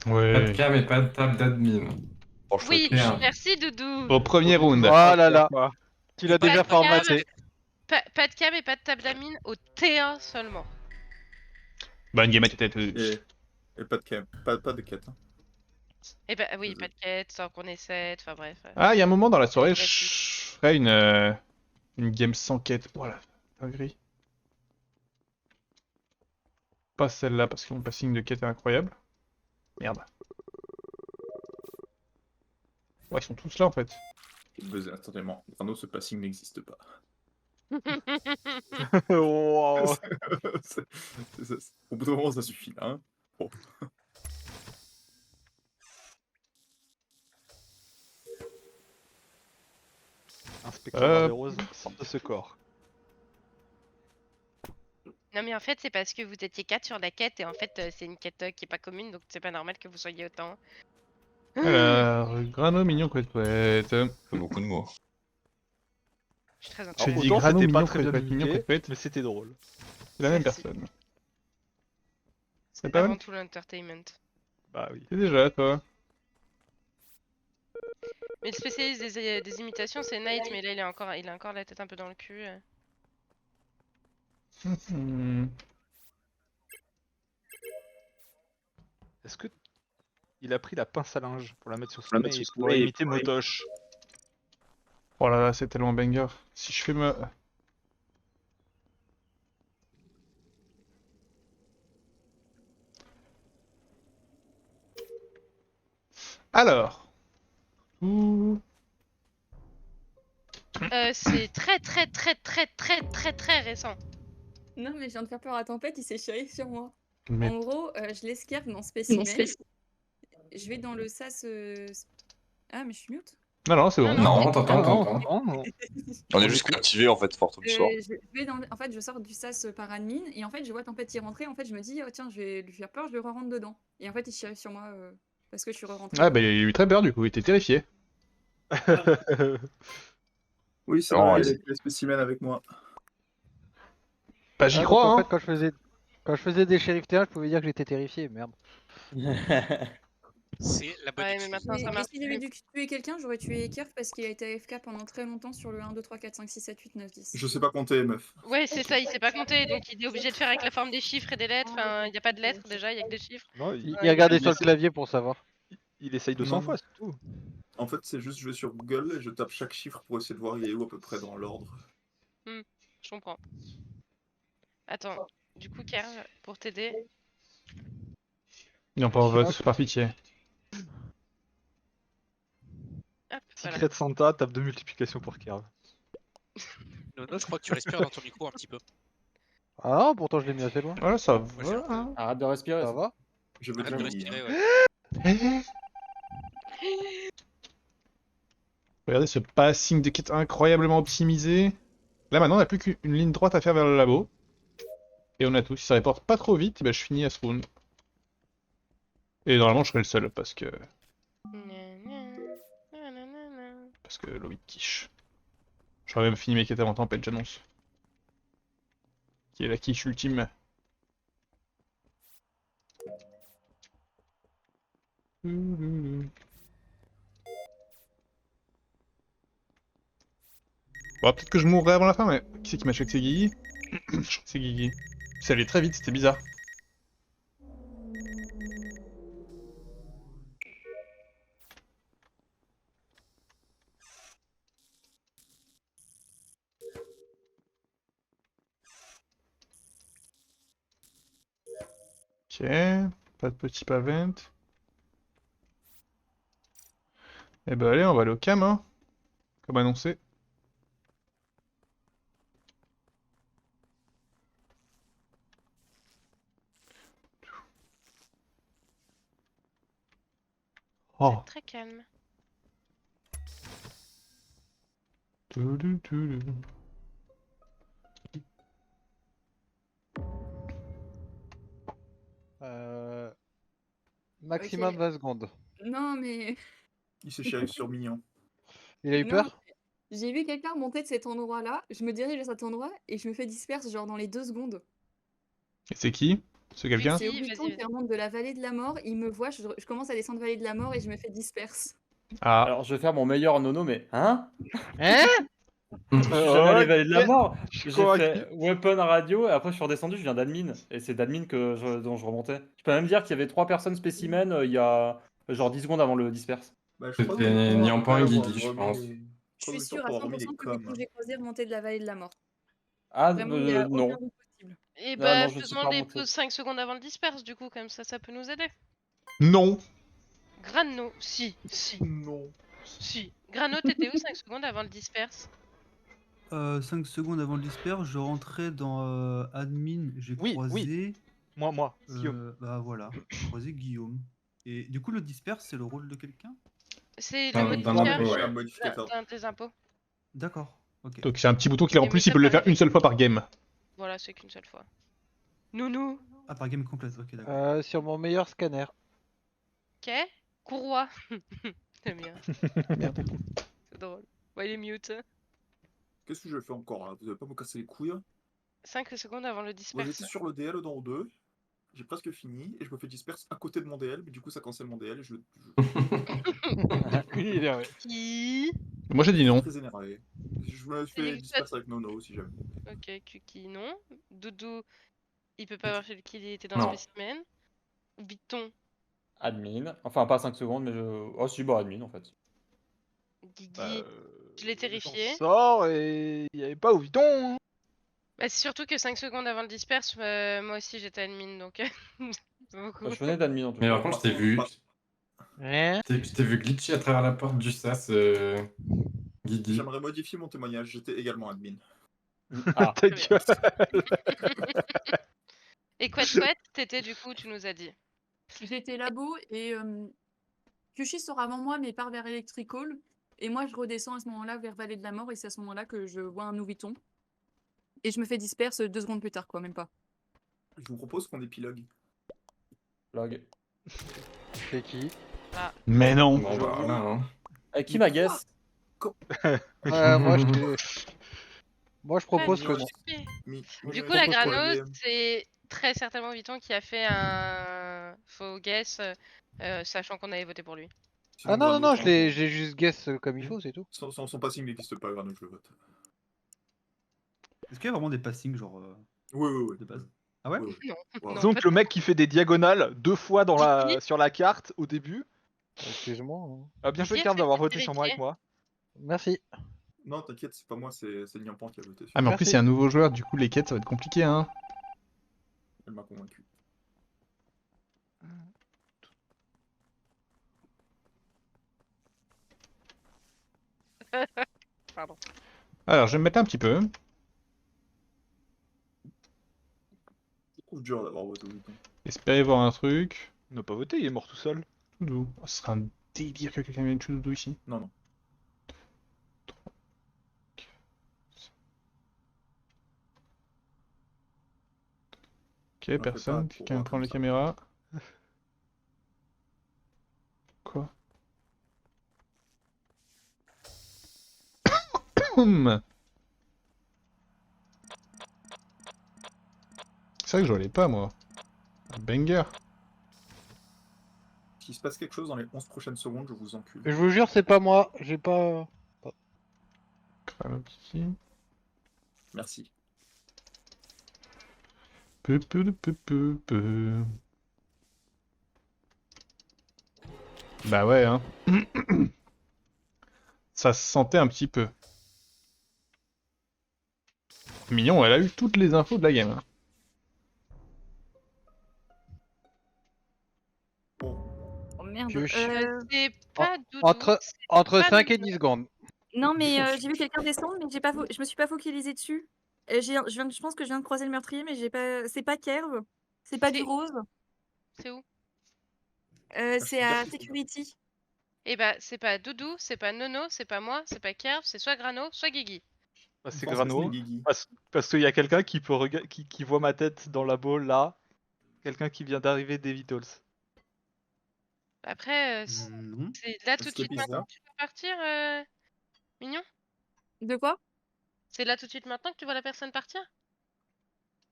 Pas de Ouais. cam et pas de table d'admin. Franchement, Oui, Bien. merci Doudou. Au premier round. Oh là là. Tu l'as Pas déjà de cam, formaté. pas de cam et pas de table d'admin au T1 seulement. Bonne game à tête. Et pas de cam, pas de quête. Hein. Et bah oui, pas de quête, sans qu'on essaie, enfin bref. Ah, il y a un moment dans la soirée, Vas-y. je ferai une game sans quête. Voilà, dinguerie. Pas celle-là parce que mon passing de quête est incroyable. Merde. Ouais, ils sont tous là en fait. Attendez-moi, Grano, ce passing n'existe pas. Wow. Au bout d'un moment, ça suffit là. Hein. Bon. Inspecteur des roses sort de ce corps. Non mais en fait c'est parce que vous étiez 4 sur la quête et en fait c'est une quête qui est pas commune donc c'est pas normal que vous soyez autant. Alors, Grano, mignon, couette, couette. c'est beaucoup de mots. Je suis très J'ai intéressée. Alors, dit autant Grano, c'était pas mignon, très couette, bien couette, mignon, indiqué, couette, couette. mais c'était drôle. C'est la même Merci. personne. C'est pas Avant mal. tout l'entertainment. Bah oui. C'est déjà toi. Mais le spécialiste des imitations c'est Knight mais là il a encore la tête un peu dans le cul. Hmm. Est-ce que il a pris la pince à linge pour la mettre sur Pour la son mettre nez et sur son pour nez et imiter pour- Motoche? Oh là là, c'est tellement banger. Si je fais me... Alors. Ouh. C'est très récent. Non, mais je viens de faire peur à Tempête, il s'est chéré sur moi. Mais En gros, je l'esquive dans Spécimen. Je vais dans le sas. Ah, mais je suis mute. non, non, c'est bon. Non, t'entends. On est juste captivé en fait, fort du soir. Je vais dans... En fait, je sors du sas par admin et en fait, je vois Tempête y rentrer. En fait, je me dis, oh tiens, je vais lui faire peur, je le re-rentre dedans. Et en fait, il se chérit sur moi parce que je suis re-rentrée. Ah bah il a eu très peur du coup, il était terrifié. Oui, c'est Non, vrai, il allez. a les spécimens avec moi. Bah j'y Ah, donc, crois en hein. fait, quand je faisais des shérifs terrain, je pouvais dire que j'étais terrifié, merde. C'est la bonne Ouais mais excuse. maintenant ça Et marche si j'avais plus. dû tuer quelqu'un, j'aurais tué Kerf parce qu'il a été AFK pendant très longtemps sur le 1, 2, 3, 4, 5, 6, 7, 8, 9, 10. Je sais pas compter, meuf. Ouais c'est ça, il sait pas compter donc il est obligé de faire avec la forme des chiffres et des lettres. Enfin y a pas de lettres déjà, y a que des chiffres. Non, il Ouais, regardait il sur le essaie- clavier pour savoir. Il essaye 200 Non. fois, c'est tout. En fait, c'est juste je vais sur Google et je tape chaque chiffre pour essayer de voir il est où à peu près dans l'ordre. Je comprends. Attends, du coup Kerv, pour t'aider. Non pas en vote, par pitié. Hop, voilà. Secret Santa, table de multiplication pour Kerv. Nono, je crois que tu respires dans ton micro un petit peu. Ah, pourtant je l'ai mis assez loin. Voilà, ça Moi, j'ai va. un Hein. Arrête de respirer. Ça va? Je veux Arrête dire de oui, respirer, hein. ouais. Regardez ce passing de quête incroyablement optimisé. Là maintenant on n'a plus qu'une ligne droite à faire vers le labo. Et on a tout. Si ça reporte pas trop vite, bah, je finis à ce round. Et normalement je serai le seul parce que... Parce que Loïc quiche. J'aurais même fini mes quêtes avant tempête, j'annonce. Qui est la quiche ultime. Bon, peut-être que je mourrai avant la fin, mais qui c'est qui m'a tué que c'est Guigui? Je crois que c'est Guigui. C'est allé très vite, c'était bizarre. Ok, pas de petit pavent. Eh ben allez, on va aller au cam, hein. Comme annoncé. Oh. Très calme. Touloutoulou. Maximum Ok. 20 secondes. Non, mais Il s'est chérif sur Mignon. Il a eu Non, peur? j'ai vu quelqu'un remonter de cet endroit-là. Je me dirige à cet endroit et je me fais disperse genre dans les 2 secondes. Et c'est qui? C'est quelqu'un C'est Si, Obliton vas-y, qui remonte de la vallée de la mort, il me voit, je commence à descendre vallée de la mort et je me fais disperse. Ah, Alors, je vais faire mon meilleur nono, mais hein? Hein? Je suis jamais allé Ok, vallée de la mort. je suis J'ai convaincu. fait weapon radio et après je suis redescendu, je viens d'admin. Et c'est d'admin dont je remontais. Je peux même dire qu'il y avait 3 personnes spécimens il y a genre 10 secondes avant le disperse. Bah, je crois que C'était Victor, Niampan et après avoir Guigui, je remis pense. les- Je crois suis que Victor sûre à aura remis les 100% que du coup coms. j'ai croisé remonter de la vallée de la mort. Ah, Vraiment, il y a non. aucun doute possible. Et Ah bah, non, je ne suis pas faisons-les remonté. 5 secondes avant le disperse, du coup, comme ça peut nous aider. non. Grano, si. Non. Grano, t'étais où 5 secondes avant le disperse? 5 secondes avant le disperse, je rentrais dans admin, j'ai Oui, croisé. Moi, Guillaume. Bah voilà, j'ai croisé Guillaume. Et du coup, le disperse, c'est le rôle de quelqu'un? C'est Dans- le dans modifieur l'impôt, ouais. Un modificateur. d'un des impôts. D'accord, ok. Donc c'est un petit bouton qu'il Et remplit, mais il peut le ça faire paraît- une seule fois par game. Voilà, c'est qu'une seule fois. Nounou, Ah, par game complète, ok, d'accord. Sur mon meilleur scanner. ok. Courroie. J'aime bien, Merde. c'est drôle. Ouais, il est mute. Qu'est-ce que je fais encore là? Vous allez pas me casser les couilles? 5 secondes avant le Moi disperse. j'étais sur le DL dans O2, j'ai presque fini et je me fais disperse à côté de mon DL, mais du coup ça cancelle mon DL et je Il est énervé. Qui Moi j'ai dit suis non. très énervé. Je me Et fais toi- disperse avec Nono si jamais. Ok, Kuki, non. Doudou, il peut pas avoir fait le kill, il était dans Non. le spécimen. Biton, Admin. Enfin, pas 5 secondes, mais je. Oh, si, bah, admin en fait. Guigui. Je l'ai terrifié. J'en sors et il y avait pas Oviton. Hein. Bah, c'est surtout que 5 secondes avant le disperse, moi aussi j'étais admin donc. c'est beaucoup. Bah, je venais d'admin en tout Mais cas. par contre, je t'ai vu. Hein? Je t'ai vu glitcher à travers la porte du sas, Guigui. J'aimerais modifier mon témoignage, j'étais également admin. Ah, Ta gueule. Et Quat, t'étais du coup, tu nous as dit. J'étais labo et Kushi sort avant moi mais part vers Electrical. Et moi je redescends à ce moment-là vers Vallée de la Mort et c'est à ce moment-là que je vois un Nouviton. Et je me fais disperse 2 secondes plus tard, quoi, même pas. Je vous propose qu'on épilogue. log. C'est qui? Mais non. Bon, bah voilà, hein. Avec qui ma guess? Moi je propose Ah, que je non. suis occupée. Mi- Du mi- coup, la propose pour le Grano, DM. c'est très certainement Viton qui a fait un faux guess, sachant qu'on avait voté pour lui. Sinon, Ah non, non, Grano, non, c'est je l'ai un- j'ai juste guess comme il faut, c'est tout. Son passing n'existe pas, Grano, je le vote. Est-ce qu'il y a vraiment des passings, genre, Oui. de base? Ah ouais? Oui. Non. Wow. Non. Donc le mec qui fait des diagonales 2 fois dans Guigui sur la carte au début. Excuse-moi. hein. Ah, bien joué Qui a Karl fait d'avoir le voté sur moi avec vérifier moi. Merci. Non, t'inquiète, c'est pas moi, c'est Niampan qui a voté. Ah mais en Merci. plus il y a un nouveau joueur, du coup les quêtes ça va être compliqué hein. Elle m'a convaincu. Pardon. Alors je vais me mettre un petit peu. Je trouve dur d'avoir voté au bouton. Espérer voir un truc. Il n'a pas voté, il est mort tout seul. Doudou. Oh, ce serait un délire que quelqu'un vienne tuer Doudou ici. Non. Ok, fait personne. pas pour Quelqu'un voir prend comme les ça. caméras. Quoi? C'est vrai que je l'ai pas moi. Un banger. S'il se passe quelque chose dans les 11 prochaines secondes, je vous encule. Je vous jure, c'est pas moi. J'ai pas. Ici. Merci. Peu. Bah ouais hein. Ça se sentait un petit peu. Mignon, elle a eu toutes les infos de la game. hein. Oh merde. C'est pas Doudou. Entre, c'est entre pas 5 et Doudou. 10 secondes. Non, mais j'ai vu quelqu'un descendre, mais je me suis pas focalisée dessus. Je pense que je viens de croiser le meurtrier, mais j'ai pas. C'est pas Kerv. C'est pas du C'est- rose. C'est où? C'est à Security. Eh bah, c'est pas Doudou, c'est pas Nono, c'est pas moi, c'est pas Kerv, c'est soit Grano, soit Guigui. Bah, c'est Je pense que Grano. c'est Guigui. Parce qu'il y a quelqu'un qui peut qui voit ma tête dans la bowl là. Quelqu'un qui vient d'arriver des Vitals. Après, Non. c'est là tout Ce de qui est suite maintenant bizarre. que tu peux partir, Mignon? De quoi? C'est là tout de suite maintenant que tu vois la personne partir?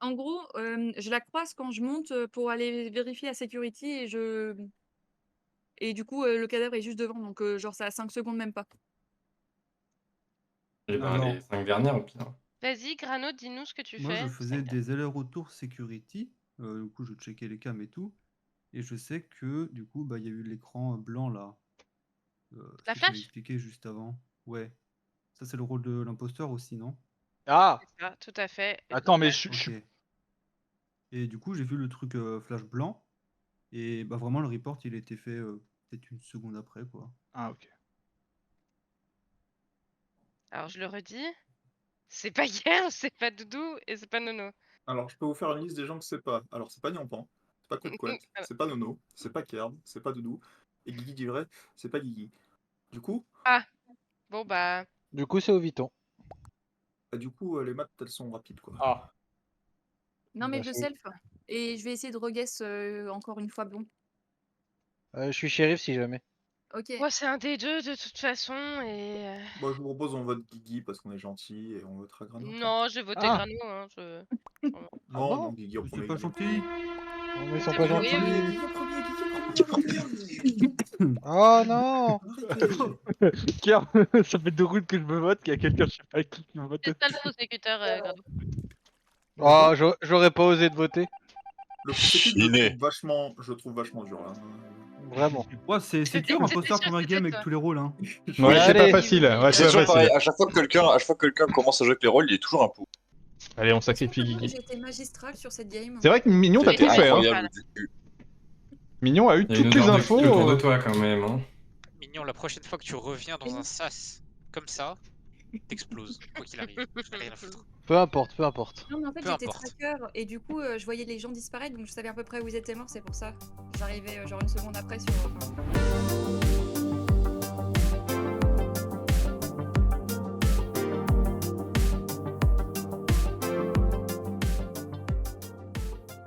En gros, je la croise quand je monte pour aller vérifier la security et du coup, le cadavre est juste devant, donc genre ça a 5 secondes, même pas. Et ben, Alors. les 5 dernières, au pire. Vas-y, Grano, dis-nous ce que tu Moi, fais. je faisais des allers-retours security. Du coup, je checkais les cams et tout. Et je sais que, du coup, bah, il y a eu l'écran blanc là. La Ce que tu m'as flash expliqué juste avant. Ouais. Ça, c'est le rôle de l'imposteur aussi, non? Ah C'est ça, tout à fait. Attends, mais Ok. Et du coup, j'ai vu le truc flash blanc. Et bah, vraiment, le report, il a été fait peut-être une seconde après, quoi. Ah, ok. Alors, je le redis. C'est pas Guerre, c'est pas Doudou et c'est pas Nono. Alors, je peux vous faire une liste des gens que c'est pas. Alors, c'est pas Nyampan, c'est pas Couette, c'est pas Nono, c'est pas Kerb, c'est pas Doudou. Et Guigui dit vrai, c'est pas Guigui. Du coup, Ah bon bah. Du coup, c'est au Viton. les maths, elles sont rapides, quoi. Ah. Non, mais Bah, je c'est- self. Et je vais essayer de reguess encore une fois blond. Je suis shérif si jamais. Ok. Moi, c'est un des deux de toute façon et. Bon, je vous propose, on vote Guigui parce qu'on est gentil et on votera Grano. Non, j'ai voté Ah. Grano. Hein, Non, bon non, Guigui en C'est premier. pas Guigui en gentil. Non, mais ils sont T'as pas vu, oui, gentils. oui. Guigui en premier, Guigui en premier. Oh non! Arrêtez. Kerb, ça fait 2 routes que je me vote, qu'il y a quelqu'un, je sais pas qui me vote. C'est ça le prosécuteur, Grano. Oh, j'aurais pas osé de voter. Le procédé, Chiné. je le trouve vachement dur, là. Vraiment. Ouais, c'est dur, J'étais imposteur sûre que première c'était game avec toi. tous les rôles. Hein. Ouais, c'est Allez. pas facile. Ouais, C'est c'est toujours pas pareil, facile. à chaque fois que quelqu'un commence à jouer avec les rôles, il est toujours un pot. Allez, on sacrifie J'ai Guigui. été magistrale sur cette game. C'est vrai que Mignon, t'as C'était tout fait. Hein. incroyable, du cul. Mignon a eu Il y a toutes une les odeur de infos. kill autour de toi, quand même. Hein. Mignon, la prochaine fois que tu reviens dans un sas comme ça, t'exploses, quoi qu'il arrive. J'en ai rien à foutre. Peu importe, peu importe. Non, mais en fait, Peu j'étais importe. tracker et du coup, je voyais les gens disparaître, donc je savais à peu près où ils étaient morts, c'est pour ça. J'arrivais genre une seconde après sur.